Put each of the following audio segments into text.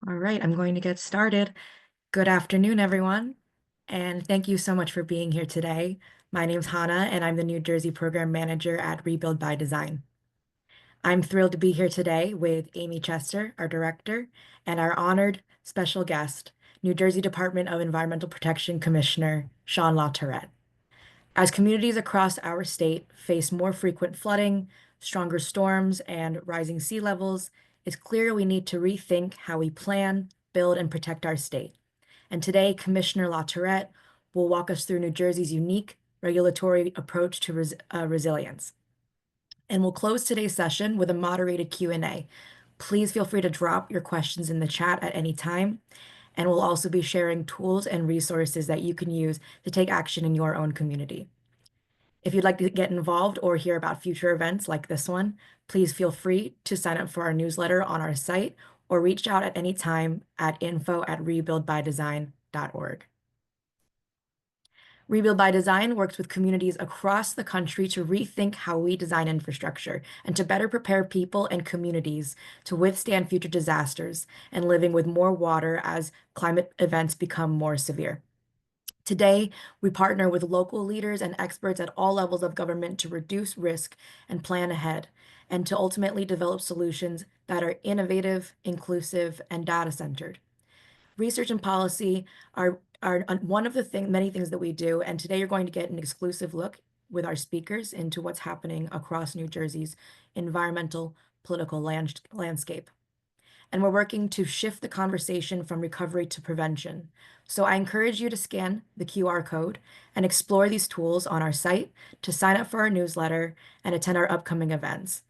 All right, I'm going to get started. Good afternoon, everyone, and thank you so much for being here today. My name's Hannah, and I'm the New Jersey Program Manager at Rebuild by Design. I'm thrilled to be here today with Amy Chester, our Director, and our honored special guest, New Jersey Department of Environmental Protection Commissioner Shawn LaTourette. As communities across our state face more frequent flooding, stronger storms, and rising sea levels, it's clear we need to rethink how we plan, build, and protect our state. And today, Commissioner LaTourette will walk us through New Jersey's unique regulatory approach to resilience. And we'll close today's session with a moderated Q&A. Please feel free to drop your questions in the chat at any time. And we'll also be sharing tools and resources that you can use to take action in your own community. If you'd like to get involved or hear about future events like this one, please feel free to sign up for our newsletter on our site or reach out at any time at info@rebuildbydesign.org. Rebuild by Design works with communities across the country to rethink how we design infrastructure and to better prepare people and communities to withstand future disasters and living with more water as climate events become more severe. Today, we partner with local leaders and experts at all levels of government to reduce risk and plan ahead, and to ultimately develop solutions that are innovative, inclusive, and data-centered. Research and policy are one of the many things that we do, and today you're going to get an exclusive look with our speakers into what's happening across New Jersey's environmental political landscape. And we're working to shift the conversation from recovery to prevention. So I encourage you to scan the QR code and explore these tools on our site to sign up for our newsletter and attend our upcoming events.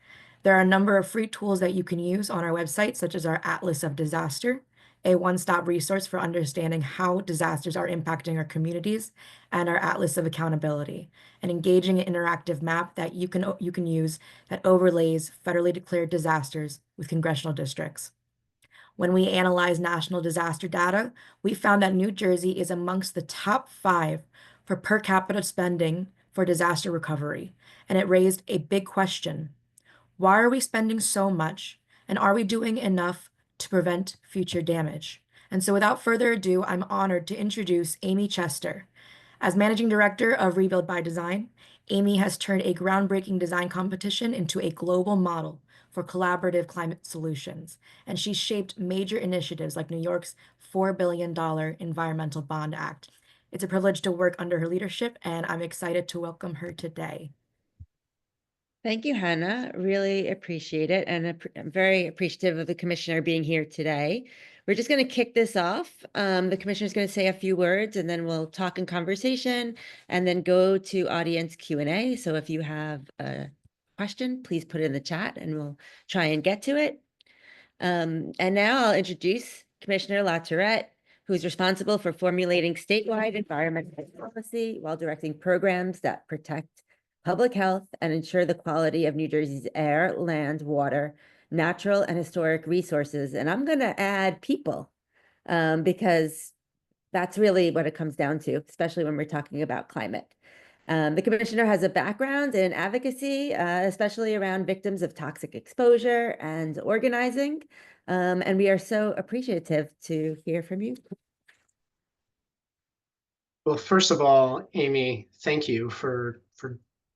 There are a number of free tools that you can use on our website, such as our Atlas of Disaster, a one-stop resource for understanding how disasters are impacting our communities, and our Atlas of Accountability, an engaging and interactive map that you can use that overlays federally declared disasters with congressional districts. When we analyze national disaster data, we found that New Jersey is amongst the top 5 for per capita spending for disaster recovery, and it raised a big question. Why are we spending so much, and are we doing enough to prevent future damage? And so without further ado, I'm honored to introduce Amy Chester. As Managing Director of Rebuild by Design, Amy has turned a groundbreaking design competition into a global model for collaborative climate solutions, and she's shaped major initiatives like New York's $4 billion Environmental Bond Act. It's a privilege to work under her leadership, and I'm excited to welcome her today. Thank you, Hannah. Really appreciate it. And I'm very appreciative of the commissioner being here today. We're just going to kick this off. The commissioner is going to say a few words, and then we'll talk in conversation and then go to audience Q&A. So if you have a question, please put it in the chat and we'll try and get to it. And now I'll introduce Commissioner LaTourette, who's responsible for formulating statewide environmental policy while directing programs that protect public health and ensure the quality of New Jersey's air, land, water, natural and historic resources. And I'm going to add people because that's really what it comes down to, especially when we're talking about climate. The commissioner has a background in advocacy, especially around victims of toxic exposure and organizing. And we are so appreciative to hear from you. Well, first of all, Amy, thank you for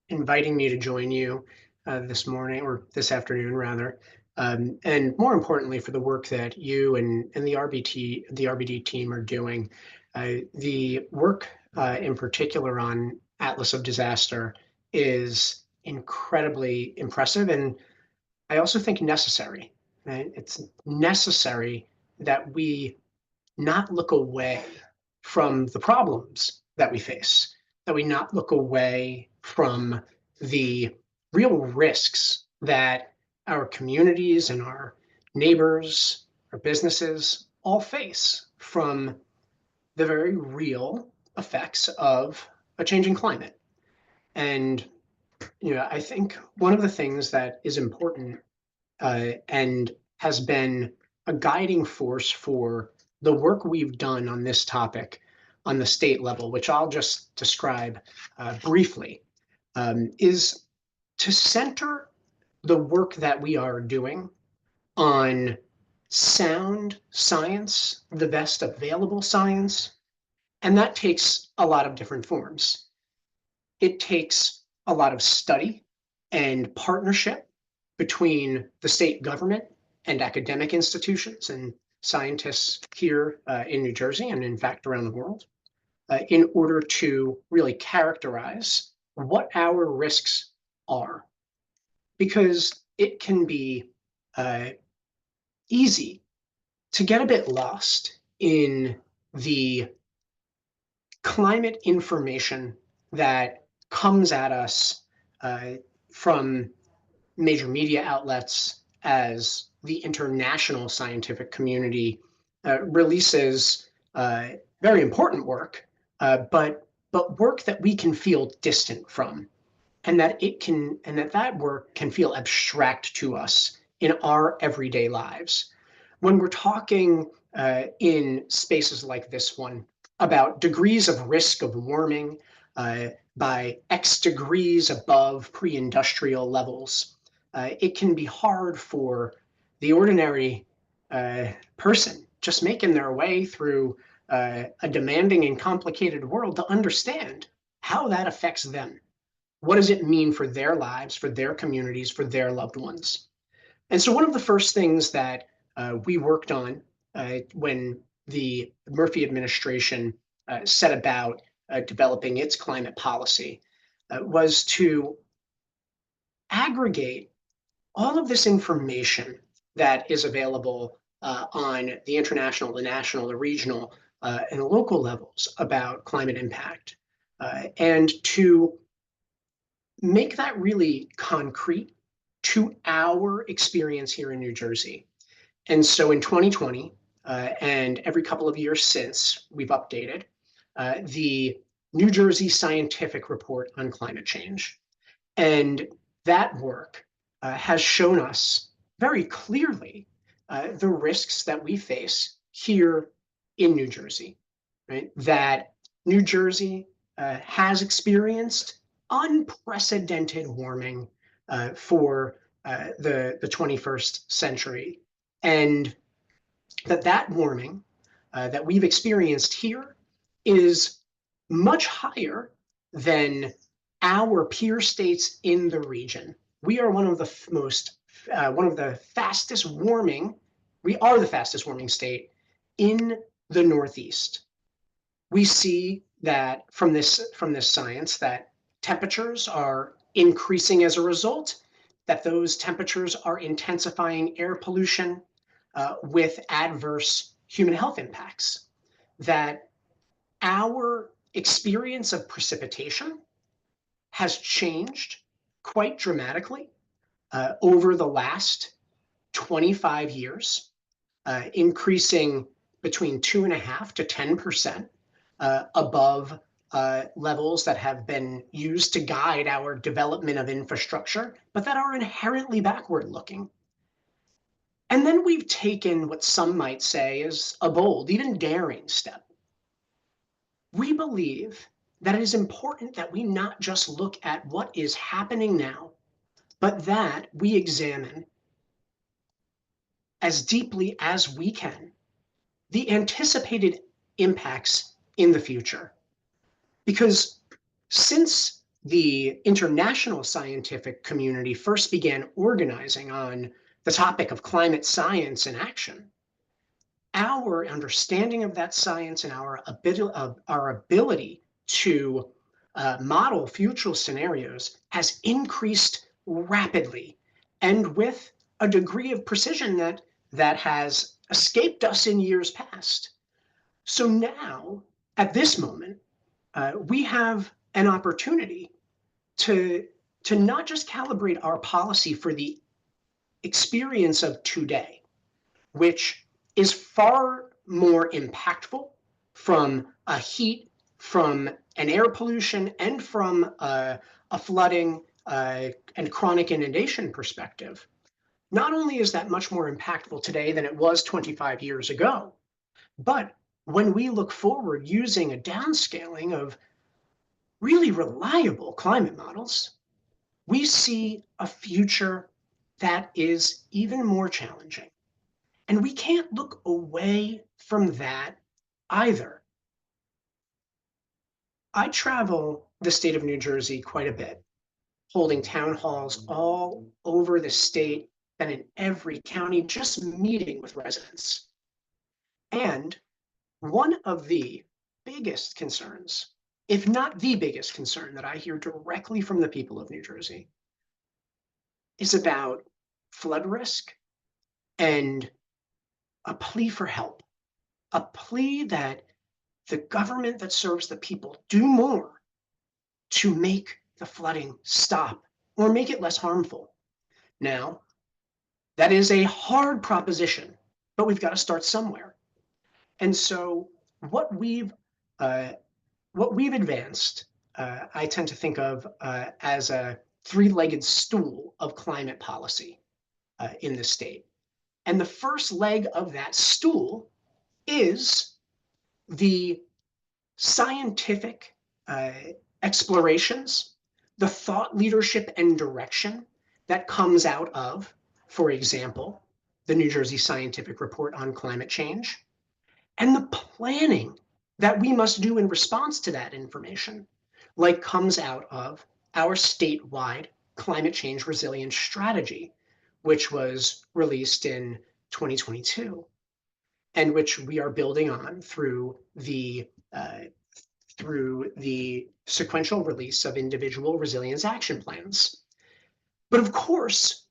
inviting me to join you this morning, or this afternoon rather, and more importantly for the work that you and the RBD team are doing. The work in particular on Atlas of Disaster is incredibly impressive, and I also think necessary. Right? It's necessary that we not look away from the problems that we face, that we not look away from the real risks that our communities and our neighbors, our businesses all face from the very real effects of a changing climate. And I think one of the things that is important and has been a guiding force for the work we've done on this topic on the state level, which I'll just describe briefly, is to center the work that we are doing on sound science, the best available science, and that takes a lot of different forms. It takes a lot of study and partnership between the state government and academic institutions and scientists here in New Jersey and in fact around the world in order to really characterize what our risks are. Because it can be easy to get a bit lost in the climate information that comes at us from major media outlets as the international scientific community releases very important work, but work that we can feel distant from, and that work can feel abstract to us in our everyday lives. When we're talking in spaces like this one about degrees of risk of warming by X degrees above pre-industrial levels, it can be hard for the ordinary person just making their way through a demanding and complicated world to understand how that affects them. What does it mean for their lives, for their communities, for their loved ones? And so one of the first things that we worked on when the Murphy administration set about developing its climate policy was to aggregate all of this information that is available on the international, the national, the regional, and the local levels about climate impact, and to make that really concrete to our experience here in New Jersey. And so in 2020, and every couple of years since, we've updated the New Jersey Scientific Report on Climate Change. And that work has shown us very clearly the risks that we face here in New Jersey, right? That New Jersey has experienced unprecedented warming for the 21st century. And that warming that we've experienced here is much higher than our peer states in the region. We are one of the fastest warming. We are the fastest warming state in the Northeast. We see that from this science that temperatures are increasing as a result, that those temperatures are intensifying air pollution with adverse human health impacts, that our experience of precipitation has changed quite dramatically over the last 25 years, increasing between 2.5% to 10% above levels that have been used to guide our development of infrastructure, but that are inherently backward looking. And then we've taken what some might say is a bold, even daring step. We believe that it is important that we not just look at what is happening now, but that we examine as deeply as we can the anticipated impacts in the future. Because since the international scientific community first began organizing on the topic of climate science and action, our understanding of that science and our ability to model future scenarios has increased rapidly and with a degree of precision that has escaped us in years past. So now, at this moment, we have an opportunity to not just calibrate our policy for the experience of today, which is far more impactful from a heat, from an air pollution, and from a flooding and chronic inundation perspective. Not only is that much more impactful today than it was 25 years ago, but when we look forward using a downscaling of really reliable climate models, we see a future that is even more challenging. And we can't look away from that either. I travel the state of New Jersey quite a bit, holding town halls all over the state and in every county, just meeting with residents. And one of the biggest concerns, if not the biggest concern that I hear directly from the people of New Jersey, is about flood risk and a plea for help, a plea that the government that serves the people do more to make the flooding stop or make it less harmful. Now, that is a hard proposition, but we've got to start somewhere. And so what we've uh, advanced, I tend to think of as a three-legged stool of climate policy in the state. And the first leg of that stool is the scientific explorations, the thought leadership and direction that comes out of, for example, the New Jersey Scientific Report on Climate Change, and the planning that we must do in response to that information, like comes out of our statewide climate change resilience strategy, which was released in 2022, and which we are building on through the sequential release of individual resilience action plans. But of course,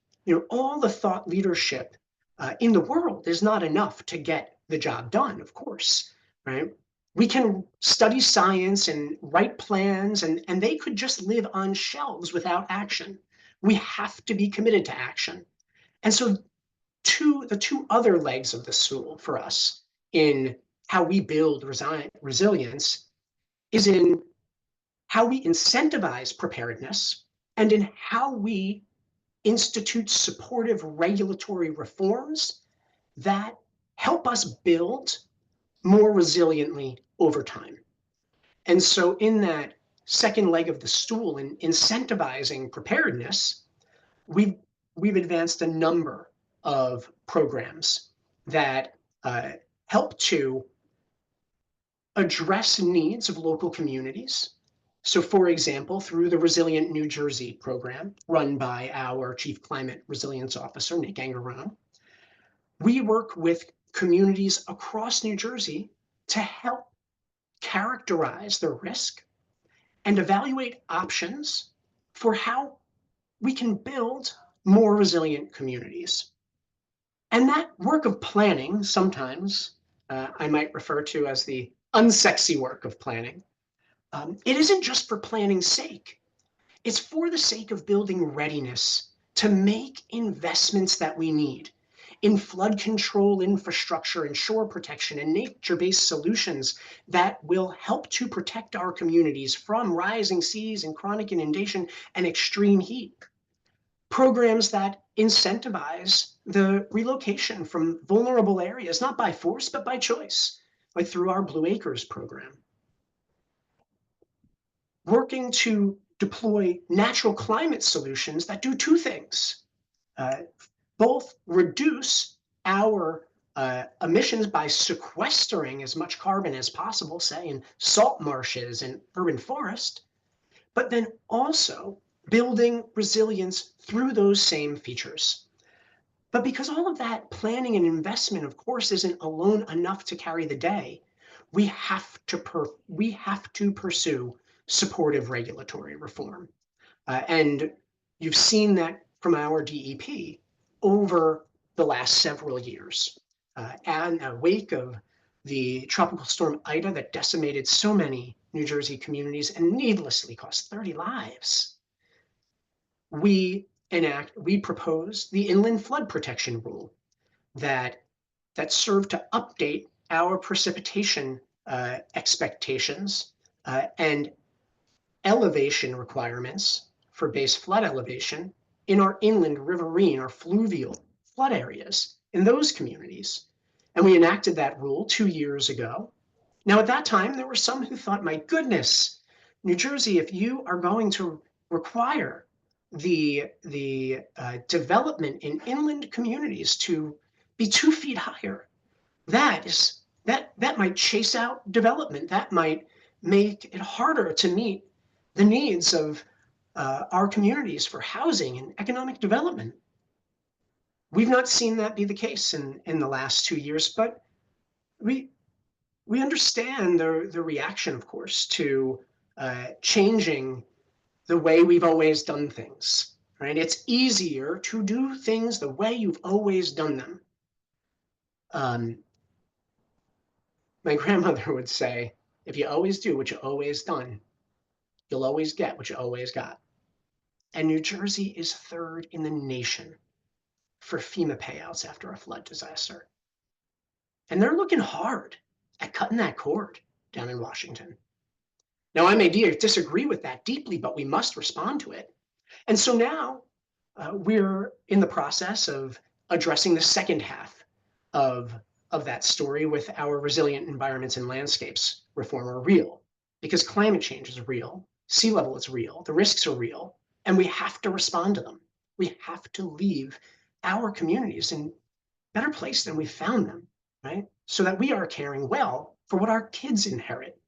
all the thought leadership in the world is not enough to get the job done, of course, right? We can study science and write plans, and they could just live on shelves without action. We have to be committed to action. And so the two other legs of the stool for us in how we build resilience is in how we incentivize preparedness and in how we institute supportive regulatory reforms that help us build more resiliently over time. And so in that second leg of the stool, in incentivizing preparedness, we've advanced a number of programs that help to address needs of local communities. So for example, through the Resilient New Jersey program run by our Chief Climate Resilience Officer, Nick Angarone, we work with communities across New Jersey to help characterize the risk and evaluate options for how we can build more resilient communities. And that work of planning, sometimes I might refer to as the unsexy work of planning, it isn't just for planning's sake. It's for the sake of building readiness to make investments that we need in flood control infrastructure and shore protection and nature-based solutions that will help to protect our communities from rising seas and chronic inundation and extreme heat. Programs that incentivize the relocation from vulnerable areas, not by force, but by choice, like through our Blue Acres program. Working to deploy natural climate solutions that do two things. Both reduce our emissions by sequestering as much carbon as possible, say in salt marshes and urban forest, but then also building resilience through those same features. But because all of that planning and investment, of course, isn't alone enough to carry the day, we have to pursue supportive regulatory reform. And you've seen that from our DEP over the last several years. And in the wake of the tropical storm Ida that decimated so many New Jersey communities and needlessly cost 30 lives, we proposed the inland flood protection rule that served to update our precipitation expectations and elevation requirements for base flood elevation in our inland riverine or fluvial flood areas in those communities. And we enacted that rule 2 years ago. Now, at that time, there were some who thought, my goodness, New Jersey, if you are going to require the development in inland communities to be 2 feet higher. That might chase out development. That might make it harder to meet the needs of our communities for housing and economic development. We've not seen that be the case in the last 2 years, but we understand the reaction, of course, to changing the way we've always done things. Right? It's easier to do things the way you've always done them. My grandmother would say, if you always do what you always done, you'll always get what you always got. And New Jersey is third in the nation for FEMA payouts after a flood disaster. And they're looking hard at cutting that cord down in Washington. Now, I may disagree with that deeply, but we must respond to it. And so now we're in the process of addressing the second half of that story with our resilient environments and landscapes reform are real, because climate change is real, sea level is real, the risks are real, and we have to respond to them. We have to leave our communities in a better place than we found them, right? So that we are caring well for what our kids inherit.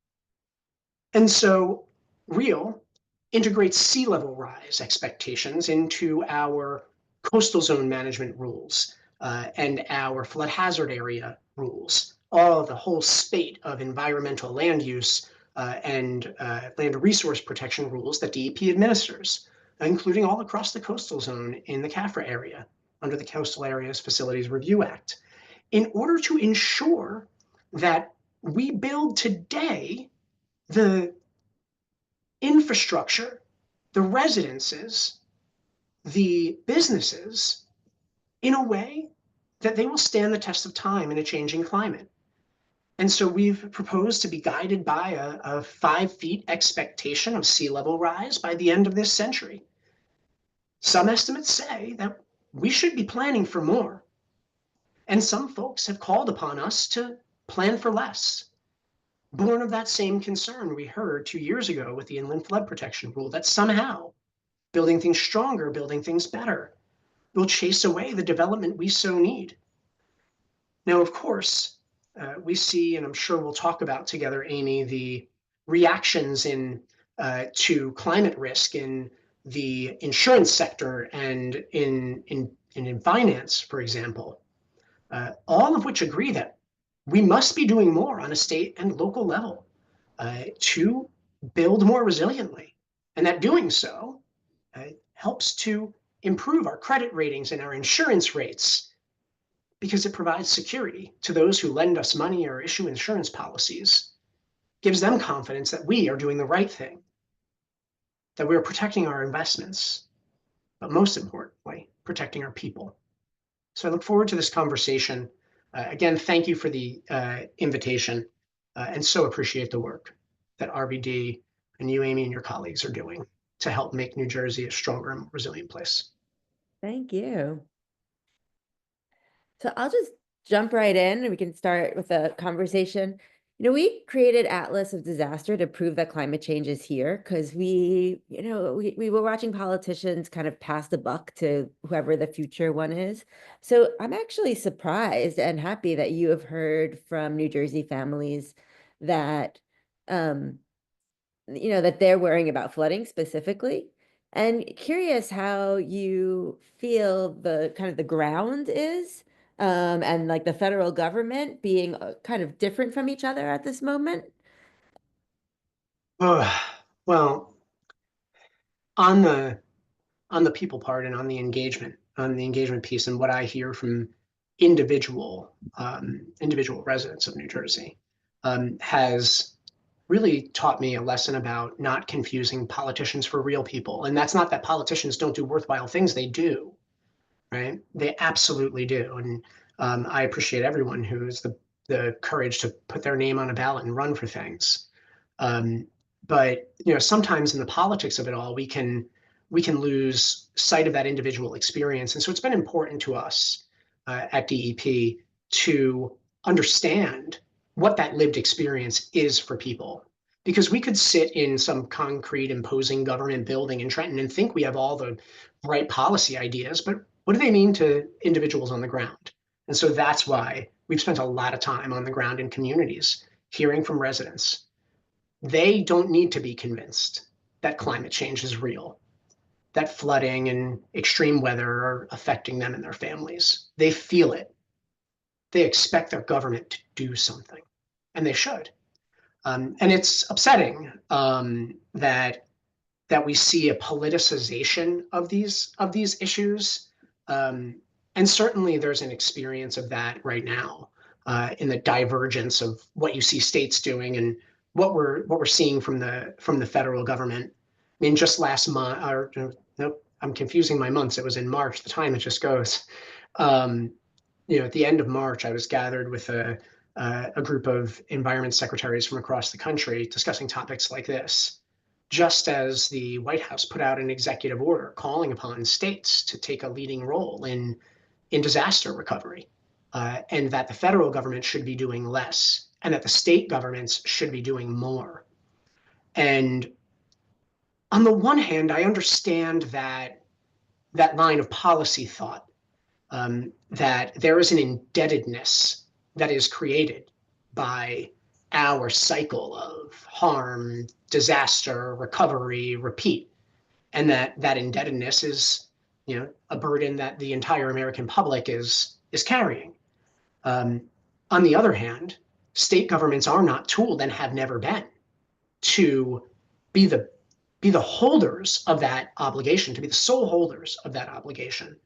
And so real integrates sea level rise expectations into our coastal zone management rules and our flood hazard area rules, all the whole spate of environmental land use and land resource protection rules that DEP administers, including all across the coastal zone in the CAFRA area under the Coastal Areas Facilities Review Act, in order to ensure that we build today the infrastructure, the residences, the businesses in a way that they will stand the test of time in a changing climate. And so we've proposed to be guided by a 5 feet expectation of sea level rise by the end of this century. Some estimates say that we should be planning for more. And some folks have called upon us to plan for less. Born of that same concern we heard 2 years ago with the inland flood protection rule, that somehow building things stronger, building things better, will chase away the development we so need. Now, of course, we see, and I'm sure we'll talk about together, Amy, the reactions to climate risk in the insurance sector and in finance, for example, all of which agree that we must be doing more on a state and local level to build more resiliently, and that doing so helps to improve our credit ratings and our insurance rates, because it provides security to those who lend us money or issue insurance policies, gives them confidence that we are doing the right thing, that we're protecting our investments, but most importantly, protecting our people. So I look forward to this conversation. Again, thank you for the invitation, and so appreciate the work that RBD and you, Amy, and your colleagues are doing to help make New Jersey a stronger and more resilient place. Thank you. So I'll just jump right in and we can start with a conversation. We created Atlas of Disaster to prove that climate change is here, because we were watching politicians kind of pass the buck to whoever the future one is. So I'm actually surprised and happy that you have heard from New Jersey families that, that they're worrying about flooding specifically. And curious how you feel the kind of the ground is, and like the federal government being kind of different from each other at this moment. Well, on the people part and on the engagement piece, and what I hear from individual residents of New Jersey has really taught me a lesson about not confusing politicians for real people. And that's not that politicians don't do worthwhile things, they do, right? They absolutely do. And I appreciate everyone who has the courage to put their name on a ballot and run for things. But sometimes in the politics of it all, we can lose sight of that individual experience. And so it's been important to us at DEP to understand what that lived experience is for people. Because we could sit in some concrete imposing government building in Trenton and think we have all the right policy ideas, but what do they mean to individuals on the ground? And so that's why we've spent a lot of time on the ground in communities, hearing from residents. They don't need to be convinced that climate change is real, that flooding and extreme weather are affecting them and their families. They feel it. They expect their government to do something, and they should. And it's upsetting that we see a politicization of these issues. Um, and certainly there's an experience of that right now in the divergence of what you see states doing and what we're seeing from the federal government. I mean, just last month, or nope, I'm confusing my months. It was in March. The time it just goes. Um, at the end of March, I was gathered with a group of environment secretaries from across the country discussing topics like this, just as the White House put out an executive order calling upon states to take a leading role in disaster recovery, and that the federal government should be doing less, and that the state governments should be doing more. And on the one hand, I understand that line of policy thought, that there is an indebtedness that is created by our cycle of harm, disaster, recovery, repeat, and that indebtedness is, a burden that the entire American public is carrying. Um, on the other hand, state governments are not tooled and have never been to be the holders of that obligation, to be the sole holders of that obligation.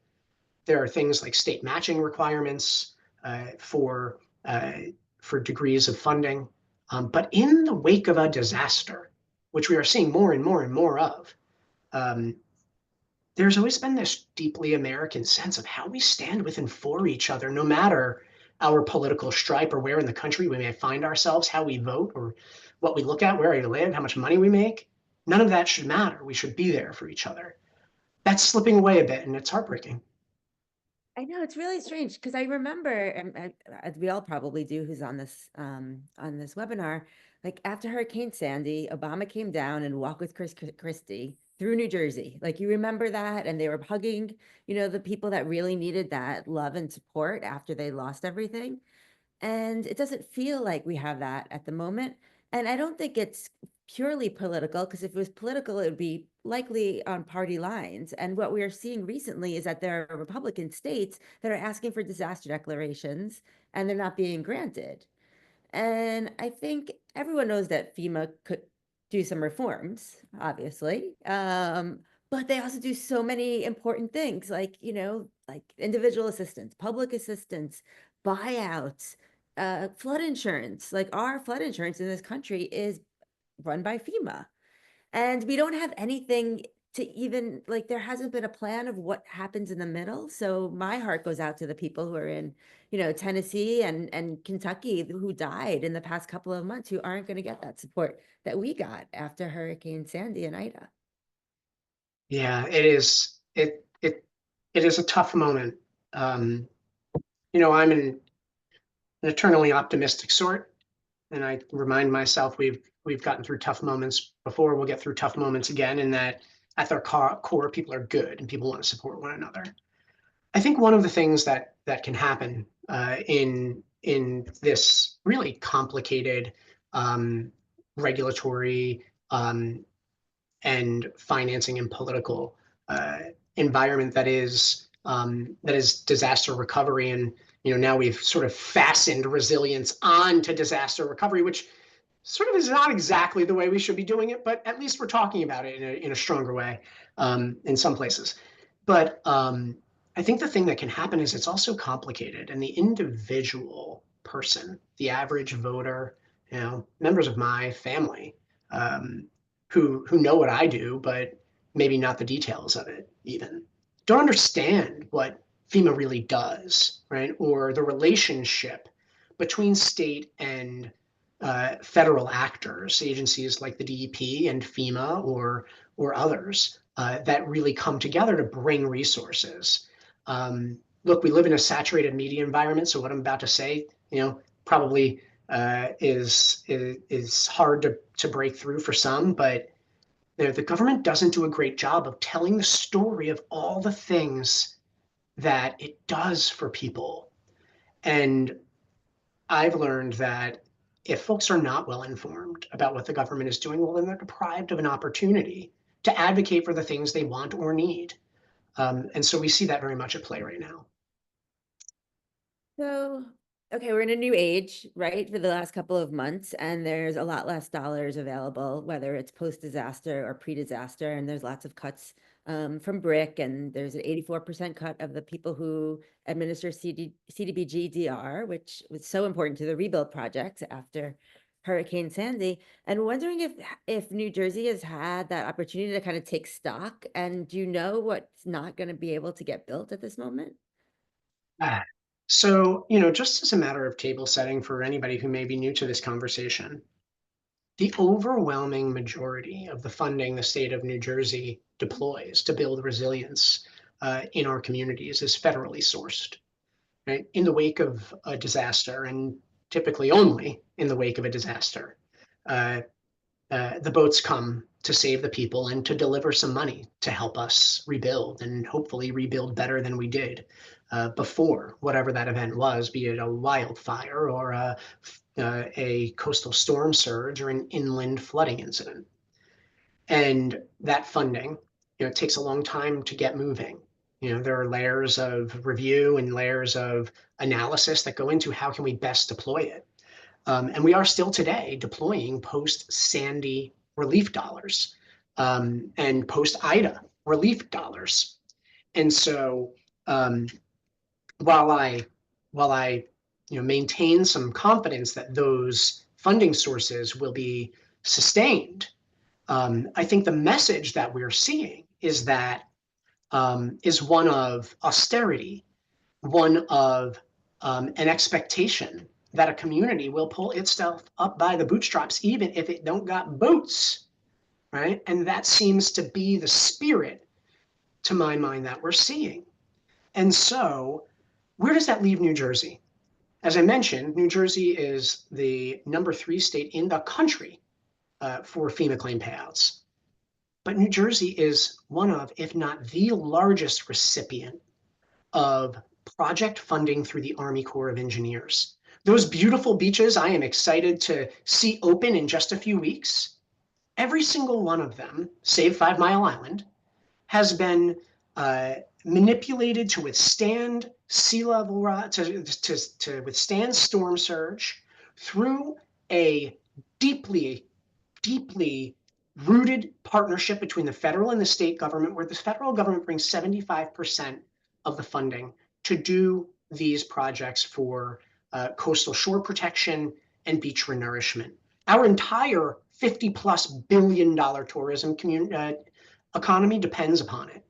There are things like state matching requirements for degrees of funding. But in the wake of a disaster, which we are seeing more and more and more of, um, there's always been this deeply American sense of how we stand with and for each other, no matter our political stripe or where in the country we may find ourselves, how we vote or what we look at, where we live, how much money we make. None of that should matter. We should be there for each other. That's slipping away a bit, and it's heartbreaking. I know it's really strange because I remember, and as we all probably do, who's on this webinar, like after Hurricane Sandy, Obama came down and walked with Chris Christie through New Jersey. Like you remember that, and they were hugging, the people that really needed that love and support after they lost everything. And it doesn't feel like we have that at the moment. And I don't think it's purely political, because if it was political, it would be likely on party lines. And what we are seeing recently is that there are Republican states that are asking for disaster declarations and they're not being granted. And I think everyone knows that FEMA could do some reforms, obviously. But they also do so many important things like, like individual assistance, public assistance, buyouts, flood insurance. Like our flood insurance in this country is run by FEMA. And we don't have anything to even, like, there hasn't been a plan of what happens in the middle. So my heart goes out to the people who are in, Tennessee and Kentucky who died in the past couple of months, who aren't going to get that support that we got after Hurricane Sandy and Ida. Yeah, it is. It is a tough moment. I'm an eternally optimistic sort, and I remind myself we've gotten through tough moments before. We'll get through tough moments again, and that at their core, people are good and people want to support one another. I think one of the things that can happen in this really complicated regulatory and financing and political environment that is disaster recovery. And now we've sort of fastened resilience onto disaster recovery, which sort of is not exactly the way we should be doing it, but at least we're talking about it in a stronger way in some places. But I think the thing that can happen is it's also complicated, and the individual person, the average voter, members of my family, um, who know what I do, but maybe not the details of it even, don't understand what FEMA really does, right? Or the relationship between state and federal actors, agencies like the DEP and FEMA or others that really come together to bring resources. Look, we live in a saturated media environment, so what I'm about to say, probably is hard to break through for some, but the government doesn't do a great job of telling the story of all the things that it does for people. And I've learned that if folks are not well informed about what the government is doing, well, then they're deprived of an opportunity to advocate for the things they want or need. And so we see that very much at play right now. So, okay, we're in a new age, right, for the last couple of months, and there's a lot less dollars available, whether it's post-disaster or pre-disaster, and there's lots of cuts from BRIC, and there's an 84% cut of the people who administer CDBG-DR, which was so important to the rebuild projects after Hurricane Sandy. And wondering if New Jersey has had that opportunity to kind of take stock, and do you know what's not going to be able to get built at this moment? Ah. So, you know, just as a matter of table setting for anybody who may be new to this conversation, the overwhelming majority of the funding the state of New Jersey deploys to build resilience in our communities is federally sourced, right? In the wake of a disaster, and typically only in the wake of a disaster, uh, the boats come to save the people and to deliver some money to help us rebuild and hopefully rebuild better than we did before whatever that event was, be it a wildfire or a coastal storm surge or an inland flooding incident. And that funding, you know, it takes a long time to get moving. You know, there are layers of review and layers of analysis that go into how can we best deploy it. And we are still today deploying post-Sandy relief dollars and post-Ida relief dollars. And so um, while I while I maintain some confidence that those funding sources will be sustained, I think the message that we're seeing is that is one of austerity, one of an expectation that a community will pull itself up by the bootstraps, even if it don't got boots, right? And that seems to be the spirit, to my mind, that we're seeing. And so, where does that leave New Jersey? As I mentioned, New Jersey is the #3 state in the country for FEMA claim payouts. But New Jersey is one of, if not the largest recipient of project funding through the Army Corps of Engineers. Those beautiful beaches I am excited to see open in just a few weeks, every single one of them, save 5 Mile Island, has been manipulated to withstand sea level rise, to withstand storm surge through a deeply, deeply rooted partnership between the federal and the state government, where the federal government brings 75% of the funding to do these projects for coastal shore protection and beach renourishment. Our entire $50+ billion tourism economy depends upon it.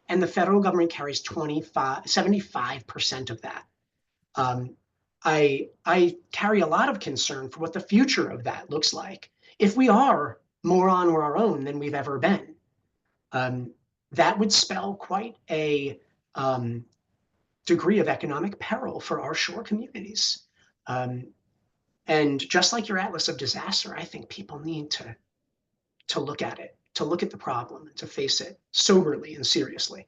And the federal government carries 75% of that. I carry a lot of concern for what the future of that looks like if we are more on our own than we've ever been. That would spell quite a degree of economic peril for our shore communities. And just like your Atlas of Disaster, I think people need to look at it, to look at the problem, to face it soberly and seriously.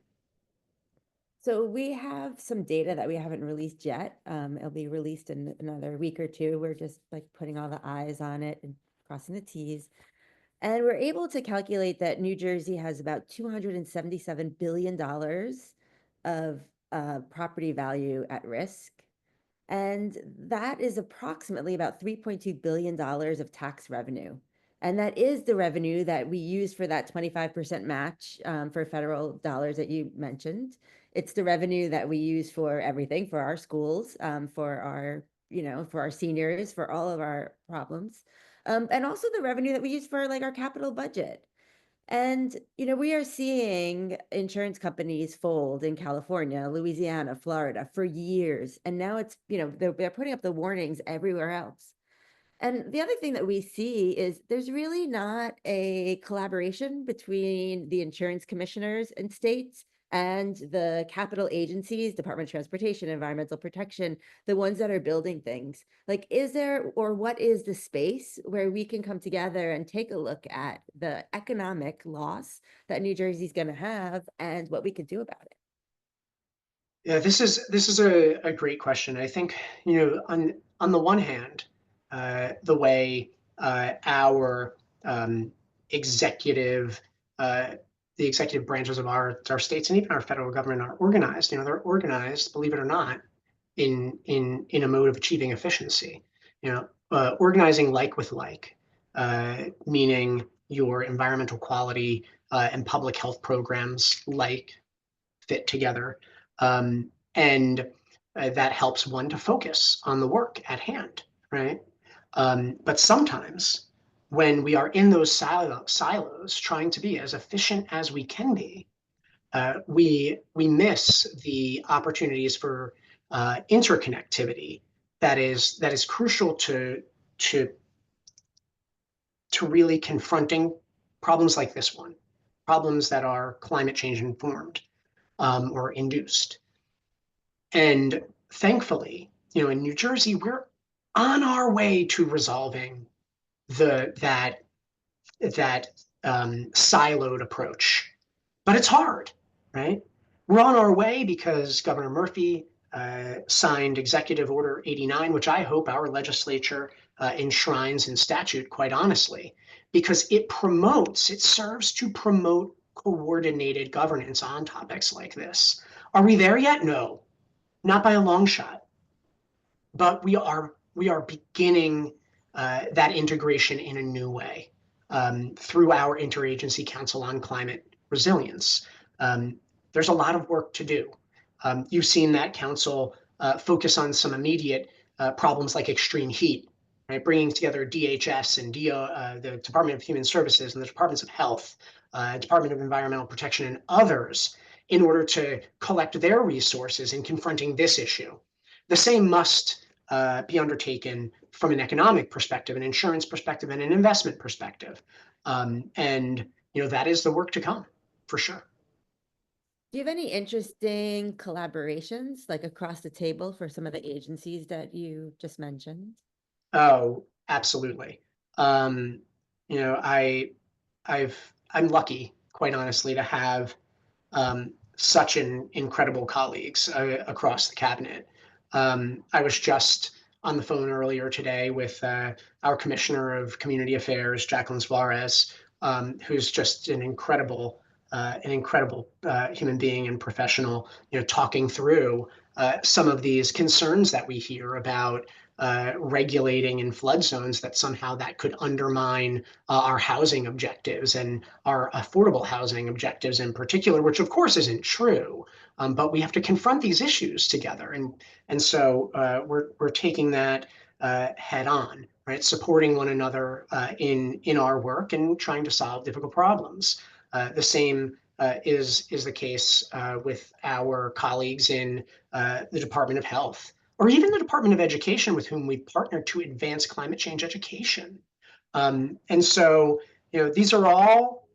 So we have some data that we haven't released yet. It'll be released in another week or two. We're just like putting all the I's on it and crossing the T's. And we're able to calculate that New Jersey has about $277 billion of property value at risk. And that is approximately about $3.2 billion of tax revenue. And that is the revenue that we use for that 25% match for federal dollars that you mentioned. It's the revenue that we use for everything, for our schools, for our, for our seniors, for all of our problems. And also the revenue that we use for like our capital budget. And, we are seeing insurance companies fold in California, Louisiana, Florida for years. And now it's, they're putting up the warnings everywhere else. And the other thing that we see is there's really not a collaboration between the insurance commissioners and states and the capital agencies, Department of Transportation, Environmental Protection, the ones that are building things. Like, is there, or what is the space where we can come together and take a look at the economic loss that New Jersey's going to have and what we could do about it? Yeah, this is a great question. I think, on the one hand, the way our executive, uh, the executive branches of our states and even our federal government are organized. They're organized, believe it or not, in a mode of achieving efficiency. Organizing like with like, meaning your environmental quality and public health programs like fit together. And that helps one to focus on the work at hand, right? But sometimes when we are in those silos trying to be as efficient as we can be, we miss the opportunities for interconnectivity that is crucial to to really confronting problems like this one, problems that are climate change informed or induced. And thankfully, in New Jersey, we're on our way to resolving the that siloed approach, but it's hard, right? We're on our way because Governor Murphy signed Executive Order 89, which I hope our legislature enshrines in statute, quite honestly, because it serves to promote coordinated governance on topics like this. Are we there yet? No, not by a long shot, but we are beginning that integration in a new way through our Interagency Council on Climate Resilience. There's a lot of work to do. You've seen that council focus on some immediate problems like extreme heat, right? Bringing together DHS and the Department of Human Services and the Departments of Health, Department of Environmental Protection, and others in order to collect their resources in confronting this issue. The same must be undertaken from an economic perspective, an insurance perspective, and an investment perspective. And that is the work to come, for sure. Do you have any interesting collaborations like across the table for some of the agencies that you just mentioned? Oh, absolutely. Um, you know, I I'm lucky, quite honestly, to have such an incredible colleagues across the cabinet. I was just on the phone earlier today with our Commissioner of Community Affairs, Jacqueline Suarez, who's just an incredible human being and professional. Talking through some of these concerns that we hear about regulating in flood zones, that somehow that could undermine our housing objectives and our affordable housing objectives in particular, which of course isn't true. But we have to confront these issues together, and so we're taking that head on, right? Supporting one another in our work and trying to solve difficult problems. The same is the case with our colleagues in the Department of Health, or even the Department of Education, with whom we've partnered to advance climate change education. And so, these are all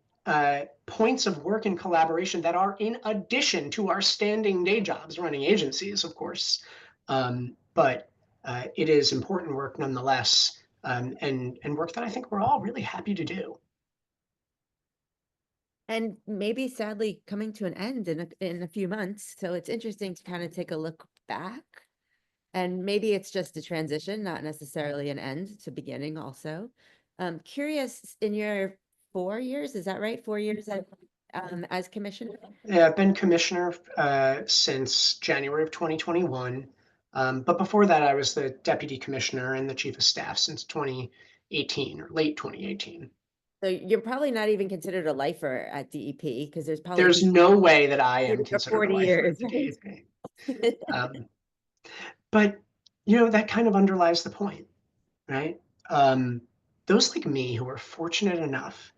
points of work and collaboration that are in addition to our standing day jobs running agencies, of course. But it is important work nonetheless, and work that I think we're all really happy to do. And maybe sadly coming to an end in a few months. So it's interesting to kind of take a look back. And maybe it's just a transition, not necessarily an end to beginning also. Curious, in your 4 years, is that right? 4 years as commissioner? Yeah, I've been commissioner since January of 2021. But before that, I was the deputy commissioner and the chief of staff since 2018 or late 2018. So you're probably not even considered a lifer at DEP because there's probably There's people no way that I am for considered a 40 lifer at years, the right? DEP. But that kind of underlies the point, right? Those like me who are fortunate enough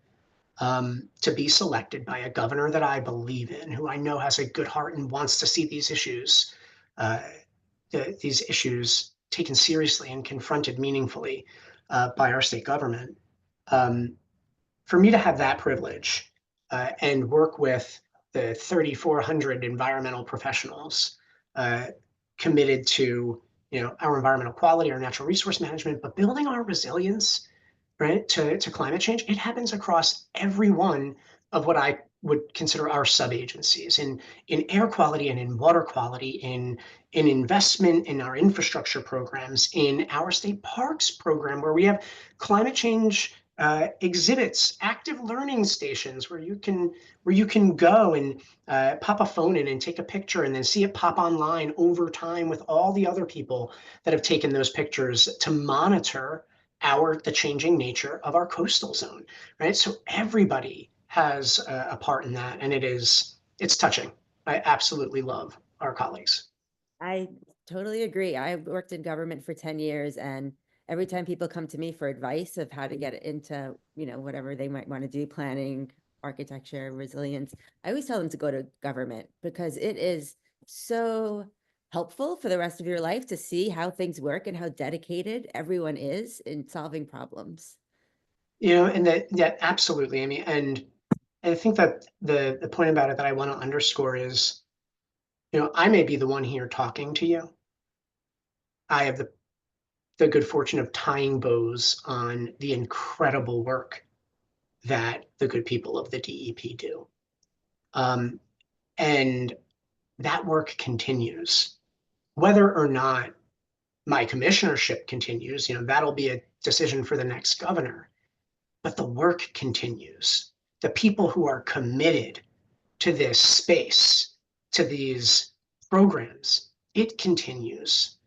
to be selected by a governor that I believe in, who I know has a good heart and wants to see uh, these issues taken seriously and confronted meaningfully by our state government. Um, for me to have that privilege and work with the 3,400 environmental professionals uh, committed to our environmental quality, our natural resource management, but building our resilience, right, to climate change, it happens across every one of what I would consider our sub-agencies in air quality and in water quality, in investment in our infrastructure programs, in our state parks program, where we have climate change exhibits, active learning stations where you can go and pop a phone in and take a picture and then see it pop online over time with all the other people that have taken those pictures to monitor the changing nature of our coastal zone, right? So everybody has a part in that, and it's touching. I absolutely love our colleagues. I totally agree. I worked in government for 10 years, and every time people come to me for advice of how to get into, whatever they might want to do, planning, architecture, resilience, I always tell them to go to government because it is so helpful for the rest of your life to see how things work and how dedicated everyone is in solving problems. And that absolutely, Amy. And I think that the point about it that I want to underscore is, I may be the one here talking to you. I have the good fortune of tying bows on the incredible work that the good people of the DEP do. And that work continues. Whether or not my commissionership continues, that'll be a decision for the next governor. But the work continues. The people who are committed to this space, to these programs, it continues.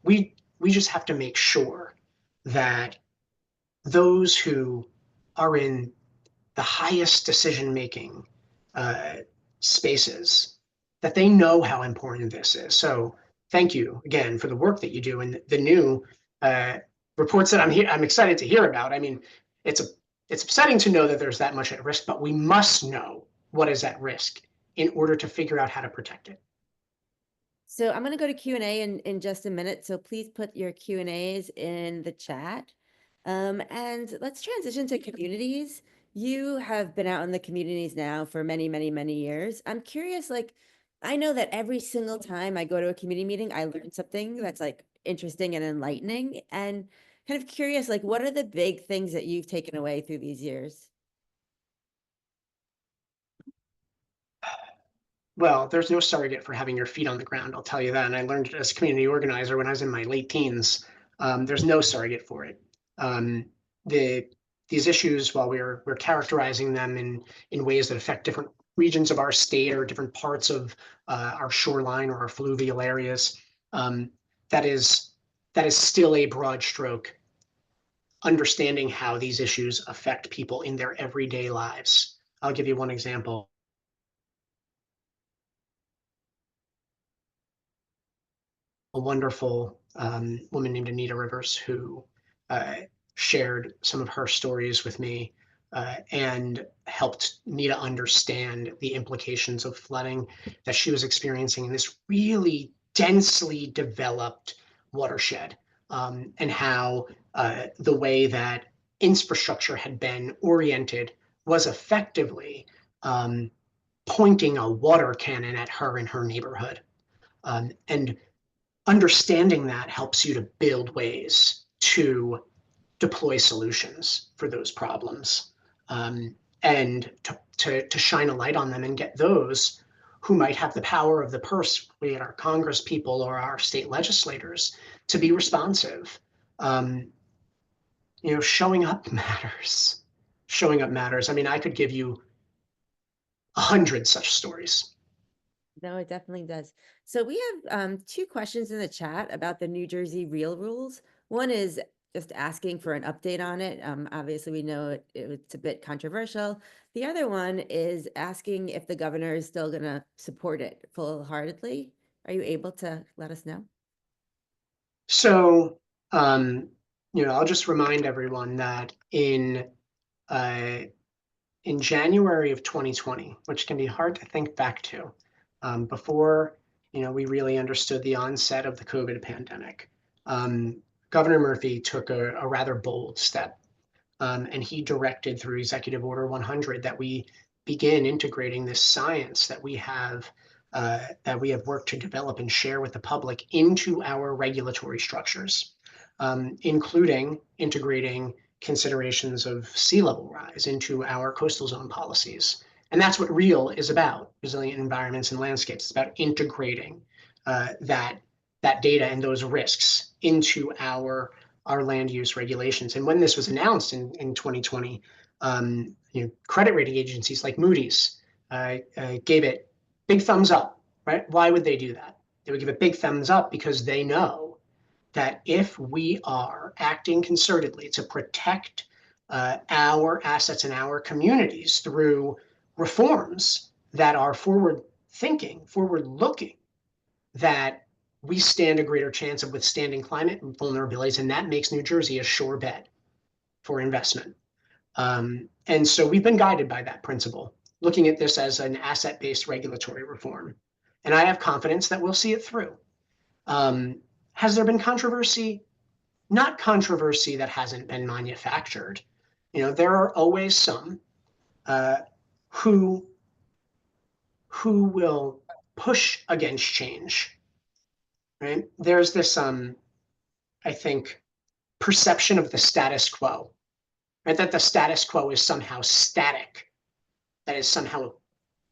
We just have to make sure that those who are in the highest decision-making spaces, that they know how important this is. So thank you again for the work that you do and the new reports that I'm excited to hear about. I mean, it's upsetting to know that there's that much at risk, but we must know what is at risk in order to figure out how to protect it. So I'm going to go to Q&A in just a minute. So please put your Q&As in the chat. And let's transition to communities. You have been out in the communities now for many, many, many years. I'm curious, I know that every single time I go to a community meeting, I learn something that's interesting and enlightening, and kind of curious, what are the big things that you've taken away through these years? Well, there's no surrogate for having your feet on the ground, I'll tell you that. And I learned it as a community organizer when I was in my late teens. There's no surrogate for it. Um, these issues, while we're characterizing them in ways that affect different regions of our state or different parts of our shoreline or our fluvial areas, um, that is still a broad stroke. Understanding how these issues affect people in their everyday lives. I'll give you one example. A wonderful woman named Anita Rivers who shared some of her stories with me and helped me to understand the implications of flooding that she was experiencing in this really densely developed watershed, and how the way that infrastructure had been oriented was effectively pointing a water cannon at her in her neighborhood. And understanding that helps you to build ways to deploy solutions for those problems, and to shine a light on them and get those who might have the power of the purse, be it our Congress people or our state legislators, to be responsive. Showing up matters. Showing up matters. I mean, I could give you 100 such stories. No, it definitely does. So we have two questions in the chat about the New Jersey real rules. One is just asking for an update on it. Obviously, we know it's a bit controversial. The other one is asking if the governor is still going to support it full-heartedly. Are you able to let us know? So, I'll just remind everyone that in January of 2020, which can be hard to think back to, before we really understood the onset of the COVID pandemic, Governor Murphy took a rather bold step, and he directed through Executive Order 100 that we begin integrating this science that we have worked to develop and share with the public into our regulatory structures, including integrating considerations of sea level rise into our coastal zone policies And that's what REAL is about, resilient environments and landscapes. It's about integrating that data and those risks into our land use regulations. And when this was announced in 2020, credit rating agencies like Moody's gave it big thumbs up, right? Why would they do that? They would give it big thumbs up because they know that if we are acting concertedly to protect our assets and our communities through reforms that are forward thinking, forward looking, that we stand a greater chance of withstanding climate vulnerabilities. And that makes New Jersey a sure bet for investment. And so we've been guided by that principle, looking at this as an asset-based regulatory reform. And I have confidence that we'll see it through. Has there been controversy? Not controversy that hasn't been manufactured. There are always some who will push against change, right? There's this, I think, perception of the status quo, right? That the status quo is somehow static, that is somehow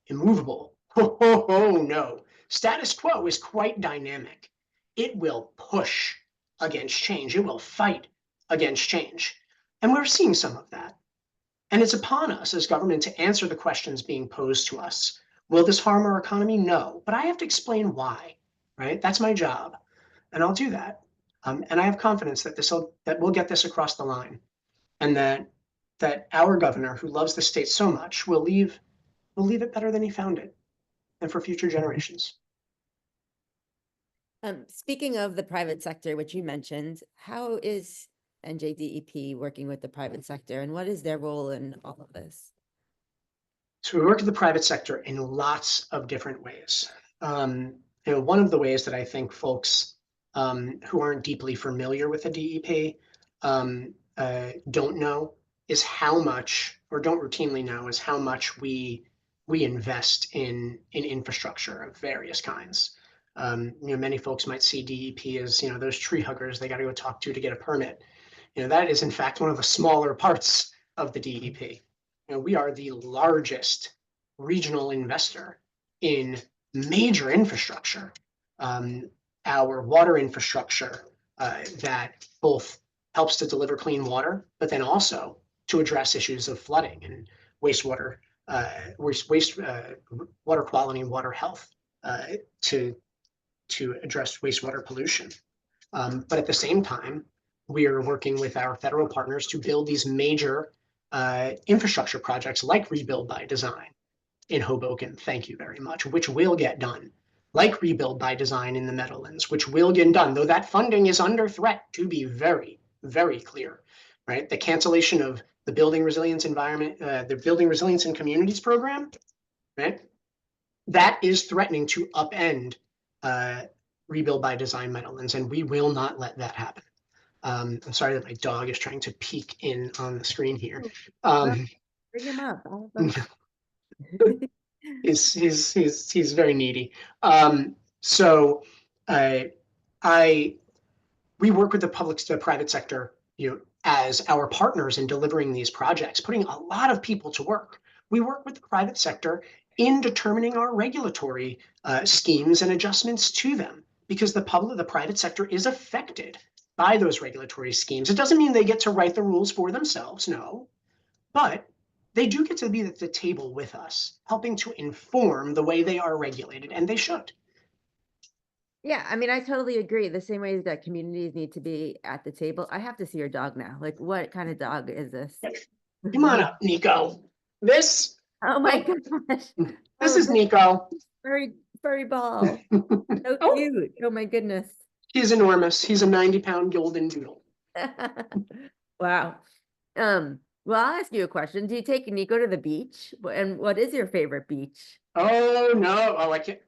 immovable. Oh, no. Status quo is quite dynamic. It will push against change. It will fight against change. And we're seeing some of that. And it's upon us as government to answer the questions being posed to us. Will this harm our economy? No. But I have to explain why, right? That's my job. And I'll do that. And I have confidence that we'll get this across the line, and that our governor, who loves the state so much, will leave it better than he found it, and for future generations. Speaking of the private sector, which you mentioned, how is NJDEP working with the private sector, and what is their role in all of this? So we work with the private sector in lots of different ways. One of the ways that I think folks who aren't deeply familiar with the DEP don't know is how much, or don't routinely know, is how much we invest in infrastructure of various kinds. Many folks might see DEP as those tree huggers they got to go talk to get a permit. That is in fact one of the smaller parts of the DEP. We are the largest regional investor in major infrastructure. Our water infrastructure that both helps to deliver clean water, but then also to address issues of flooding and wastewater, water quality and water health, to address wastewater pollution. But at the same time, we are working with our federal partners to build these major infrastructure projects like Rebuild by Design in Hoboken, thank you very much, which will get done. Like Rebuild by Design in the Meadowlands, which will get done, though that funding is under threat, to be very, very clear, right? The cancellation of the Building Resilience Environment, the Building Resilience in Communities program, right? That is threatening to upend Rebuild by Design Meadowlands, and we will not let that happen. I'm sorry that my dog is trying to peek in on the screen here. Bring him up. He's very needy. So we work with the private sector, as our partners in delivering these projects, putting a lot of people to work. We work with the private sector in determining our regulatory schemes and adjustments to them, because the private sector is affected by those regulatory schemes. It doesn't mean they get to write the rules for themselves, no, but they do get to be at the table with us, helping to inform the way they are regulated, and they should. Yeah, I mean, I totally agree. The same way that communities need to be at the table. I have to see your dog now. Like, what kind of dog is this? Come on up, Nico. This. Oh my gosh. This is Nico. Furry ball. So cute. Oh my goodness. He's enormous. He's a 90-pound golden doodle. Wow. Well, I'll ask you a question. Do you take Nico to the beach? And what is your favorite beach? Oh no. Oh, I can't.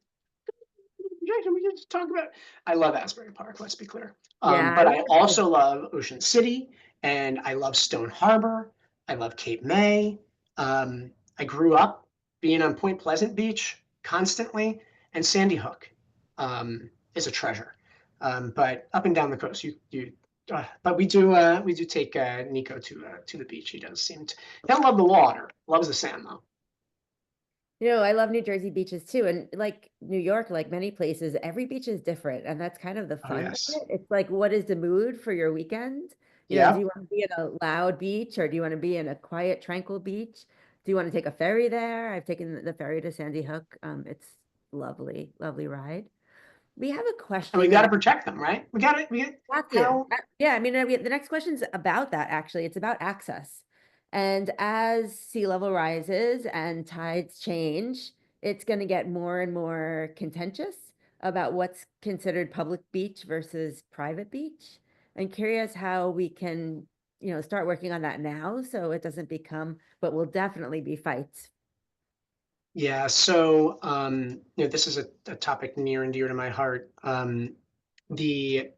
We can just talk about. I love Asbury Park. Let's be clear. But I also love Ocean City, and I love Stone Harbor. I love Cape May. I grew up being on Point Pleasant Beach constantly, and Sandy Hook is a treasure. But up and down the coast, but we do take Nico to the beach. He does seem to. He doesn't love the water. Loves the sand though. I love New Jersey beaches too. And like New York, like many places, every beach is different. And that's kind of the Oh, fun of yes. it. It's like, what is the mood for your weekend? Do Yep. you want to be in a loud beach or do you want to be in a quiet, tranquil beach? Do you want to take a ferry there? I've taken the ferry to Sandy Hook. It's lovely, lovely ride. We have a And we question got that to I protect them, right? Have to. How, Yeah, I mean, the next question's about that, actually. It's about access. And as sea level rises and tides change, it's going to get more and more contentious about what's considered public beach versus private beach. I'm curious how we can, start working on that now so it doesn't become, but will definitely be fights. yeah. So, this is a topic near and dear to my heart. The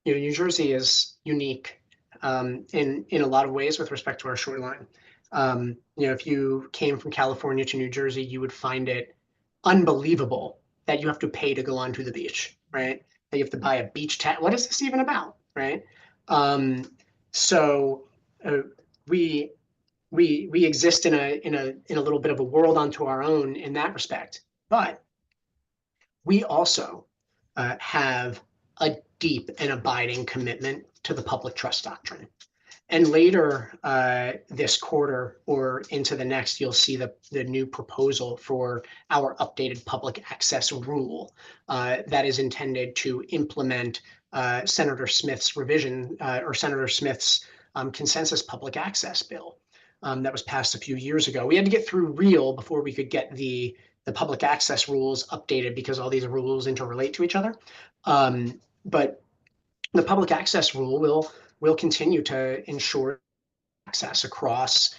New Jersey is unique in a lot of ways with respect to our shoreline. If you came from California to New Jersey, you would find it unbelievable that you have to pay to go onto the beach, right? That you have to buy a beach tag. What is this even about, right? Um, so uh, we we exist in a little bit of a world unto our own in that respect, but we also have a deep and abiding commitment to the public trust doctrine. And later this quarter or into the next, you'll see the new proposal for our updated public access rule that is intended to implement Senator Smith's revision or Senator Smith's consensus public access bill that was passed a few years ago. We had to get through real before we could get the public access rules updated because all these rules interrelate to each other. But the public access rule will continue to ensure access across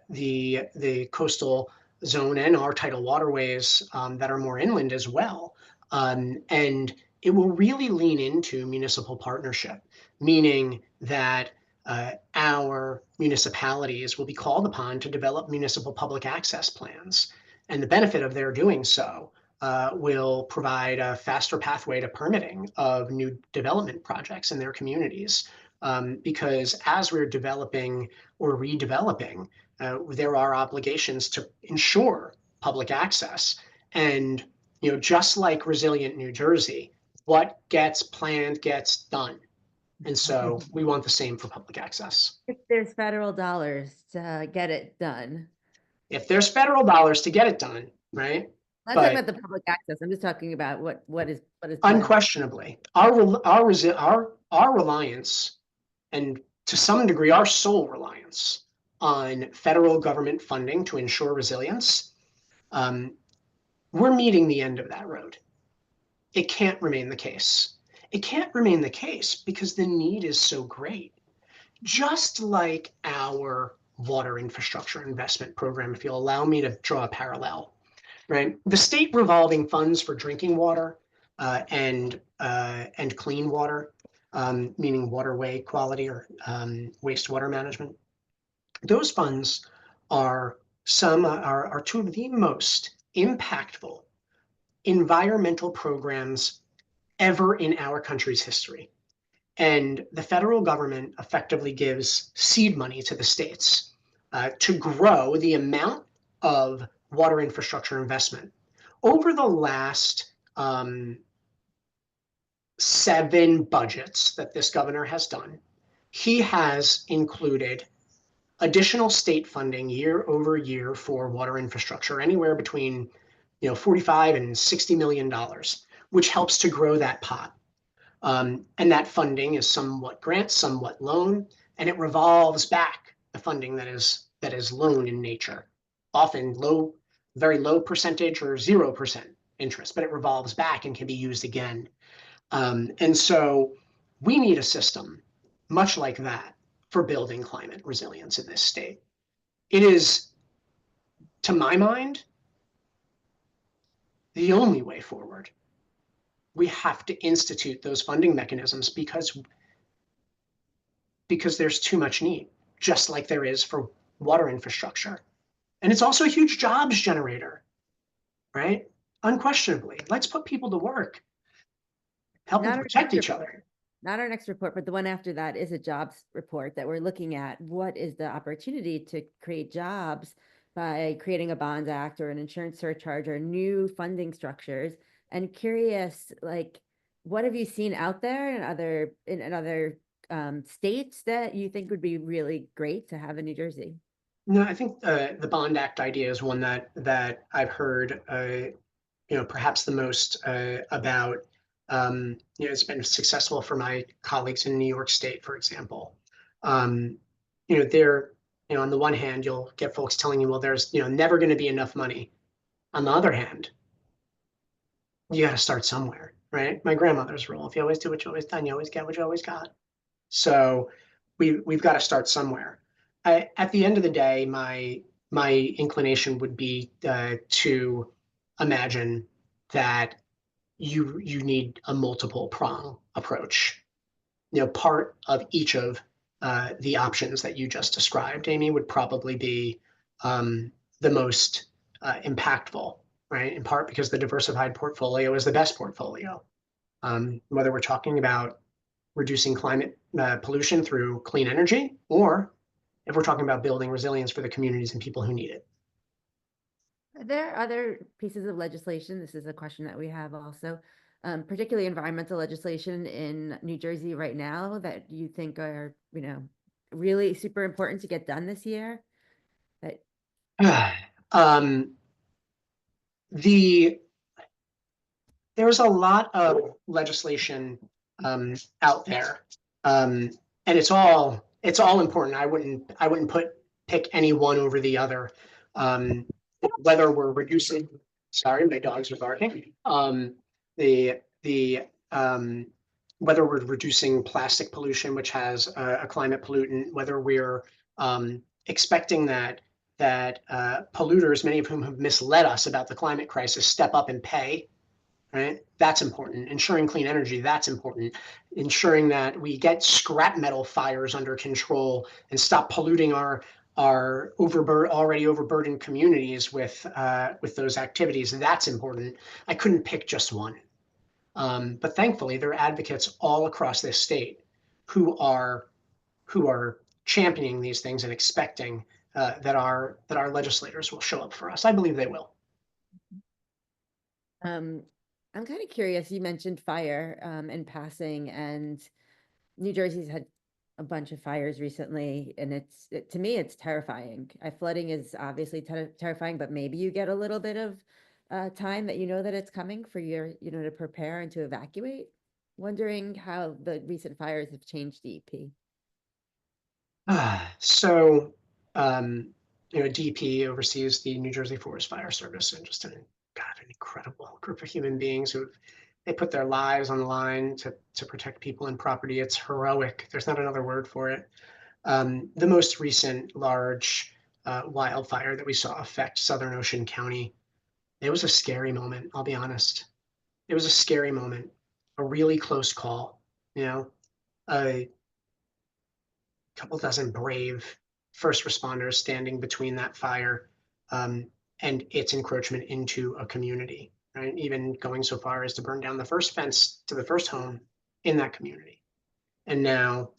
the coastal zone and our tidal waterways that are more inland as well. And it will really lean into municipal partnership, meaning that our municipalities will be called upon to develop municipal public access plans. And the benefit of their doing so will provide a faster pathway to permitting of new development projects in their communities. Because as we're developing or redeveloping, there are obligations to ensure public access. And just like resilient New Jersey, what gets planned gets done. And so we want the same for public access. If there's federal dollars to get it done. If there's federal dollars to get it done, right? I'm not talking But about the public access. I'm just talking about what is planned. unquestionably, our reliance, and to some degree our sole reliance on federal government funding to ensure resilience, we're meeting the end of that road. It can't remain the case. It can't remain the case because the need is so great. Just like our water infrastructure investment program, if you'll allow me to draw a parallel, right? The state revolving funds for drinking water and clean water, meaning waterway quality or wastewater management. Those funds are are two of the most impactful environmental programs ever in our country's history. And the federal government effectively gives seed money to the states to grow the amount of water infrastructure investment. Over the last 7 budgets that this governor has done, he has included additional state funding year over year for water infrastructure, anywhere between 45 and $60 million, which helps to grow that pot. And that funding is somewhat grant, somewhat loan, and it revolves back the funding that is loan in nature, often very low percentage or 0% interest, but it revolves back and can be used again. And so we need a system much like that for building climate resilience in this state. It is, to my mind, the only way forward. We have to institute those funding mechanisms because there's too much need, just like there is for water infrastructure. And it's also a huge jobs generator, right? Unquestionably. Let's put people to work, helping Not our protect next each report, other. not our next report, but the one after that is a jobs report that we're looking at. What is the opportunity to create jobs by creating a bond act or an insurance surcharge or new funding structures. And curious, like, what have you seen out there in other states that you think would be really great to have in New Jersey? No, I think the Bond Act idea is one that I've heard, perhaps the most about. It's been successful for my colleagues in New York State, for example. Um, they're, on the one hand, you'll get folks telling you, well, there's, never going to be enough money. On the other hand, you got to start somewhere, right? My grandmother's rule: if you always do what you always done, you always get what you always got. So we've got to start somewhere. At the end of the day, my inclination would be to imagine that you need a multiple prong approach. Part of each of the options that you just described, Amy, would probably be the most impactful, right? In part because the diversified portfolio is the best portfolio. Whether we're talking about reducing climate pollution through clean energy, or if we're talking about building resilience for the communities and people who need it. Are there other pieces of legislation? This is a question that we have also, particularly environmental legislation in New Jersey right now that you think are, really super important to get done this year? That um, the there's a lot of legislation out there, and it's all important. I wouldn't pick any one over the other. Um, whether we're reducing, sorry, my dogs are barking. The whether we're reducing plastic pollution, which has a climate pollutant, whether we're expecting that polluters, many of whom have misled us about the climate crisis, step up and pay, right? That's important. Ensuring clean energy, that's important. Ensuring that we get scrap metal fires under control and stop polluting our already overburdened communities with those activities, that's important. I couldn't pick just one. But thankfully, there are advocates all across this state who are championing these things and expecting that our legislators will show up for us. I believe they will. I'm kind of curious. You mentioned fire in passing, and New Jersey's had a bunch of fires recently, and to me, it's terrifying. Flooding is obviously terrifying, but maybe you get a little bit of time that that it's coming for your, to prepare and to evacuate. Wondering how the recent fires have changed DEP. So, DP oversees the New Jersey Forest Fire Service, and just an incredible group of human beings who they put their lives on the line to protect people and property. It's heroic. There's not another word for it. The most recent large wildfire that we saw affect Southern Ocean County, it was a scary moment. I'll be honest. It was a scary moment, a really close call. A couple dozen brave first responders standing between that fire and its encroachment into a community, right? Even going so far as to burn down the first fence to the first home in that community. And now,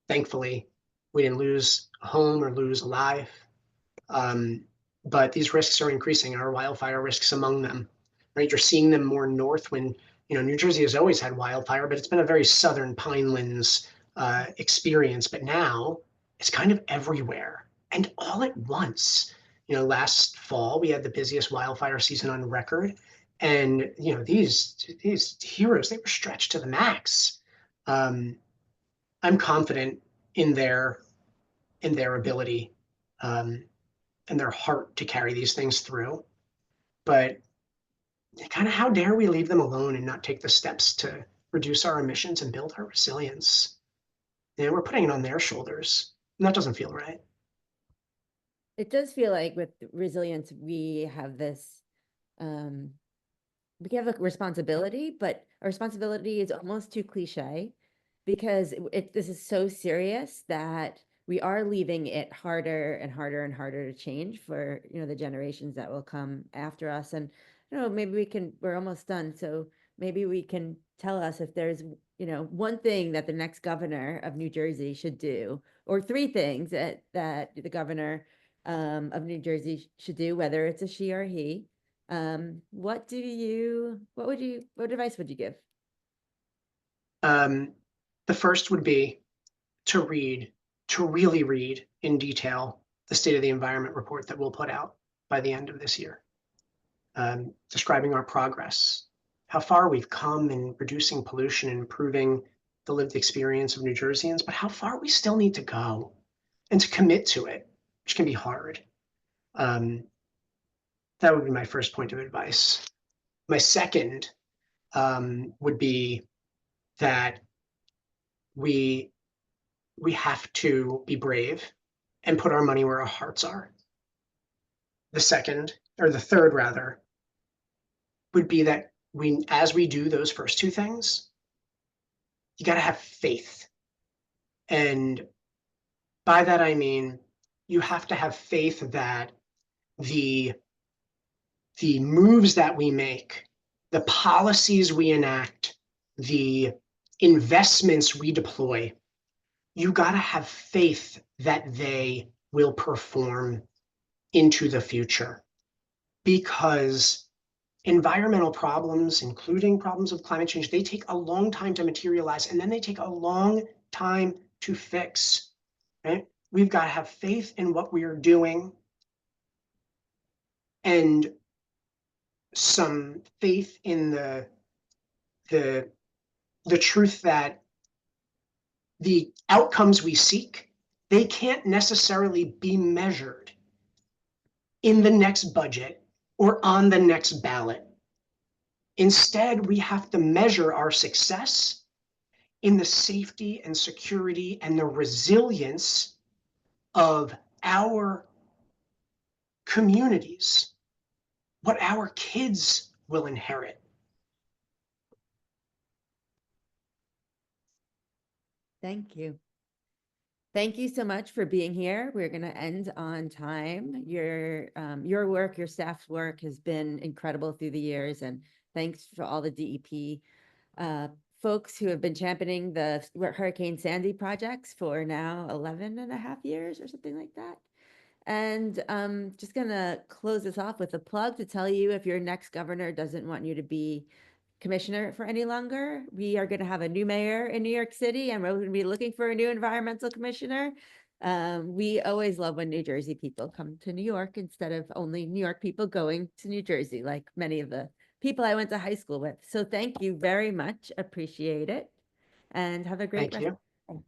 thankfully, we didn't lose a home or lose a life. But these risks are increasing, our wildfire risks among them, right? You're seeing them more north when, New Jersey has always had wildfire, but it's been a very southern pinelands experience. But now it's kind of everywhere and all at once. Last fall we had the busiest wildfire season on record, and these heroes, they were stretched to the max. I'm confident in their ability and their heart to carry these things through, but kind of how dare we leave them alone and not take the steps to reduce our emissions and build our resilience? We're putting it on their shoulders, and that doesn't feel right. It does feel like with resilience, we have this, we have a responsibility, but our responsibility is almost too cliche because this is so serious that we are leaving it harder and harder and harder to change for, the generations that will come after us. And, maybe we're almost done. So maybe we can tell us if there's, one thing that the next governor of New Jersey should do, or three things that the governor of New Jersey should do, whether it's a she or he. What advice would you give? The first would be to really read in detail the State of the Environment report that we'll put out by the end of this year, describing our progress, how far we've come in reducing pollution and improving the lived experience of New Jerseyans, but how far we still need to go, and to commit to it, which can be hard. That would be my first point of advice. My second would be that we have to be brave and put our money where our hearts are. The second, or the third rather, would be that as we do those first two things, you got to have faith. And by that, I mean, you have to have faith that the moves that we make, the policies we enact, the investments we deploy, you got to have faith that they will perform into the future. Because environmental problems, including problems of climate change, they take a long time to materialize, and then they take a long time to fix, right? We've got to have faith in what we are doing, and some faith in the truth that the outcomes we seek, they can't necessarily be measured in the next budget or on the next ballot. Instead, we have to measure our success in the safety and security and the resilience of our communities, what our kids will inherit. Thank you. Thank you so much for being here. We're going to end on time. Your work, your staff's work has been incredible through the years, and thanks for all the DEP folks who have been championing the Hurricane Sandy projects for now 11 and a half years or something like that. And just going to close this off with a plug to tell you, if your next governor doesn't want you to be commissioner for any longer, we are going to have a new mayor in New York City, and we're going to be looking for a new environmental commissioner. We always love when New Jersey people come to New York instead of only New York people going to New Jersey, like many of the people I went to high school with. So thank you very much. Appreciate it. And have a great Thank rest. you.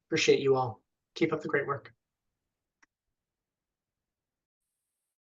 Appreciate you all. Keep up the great work.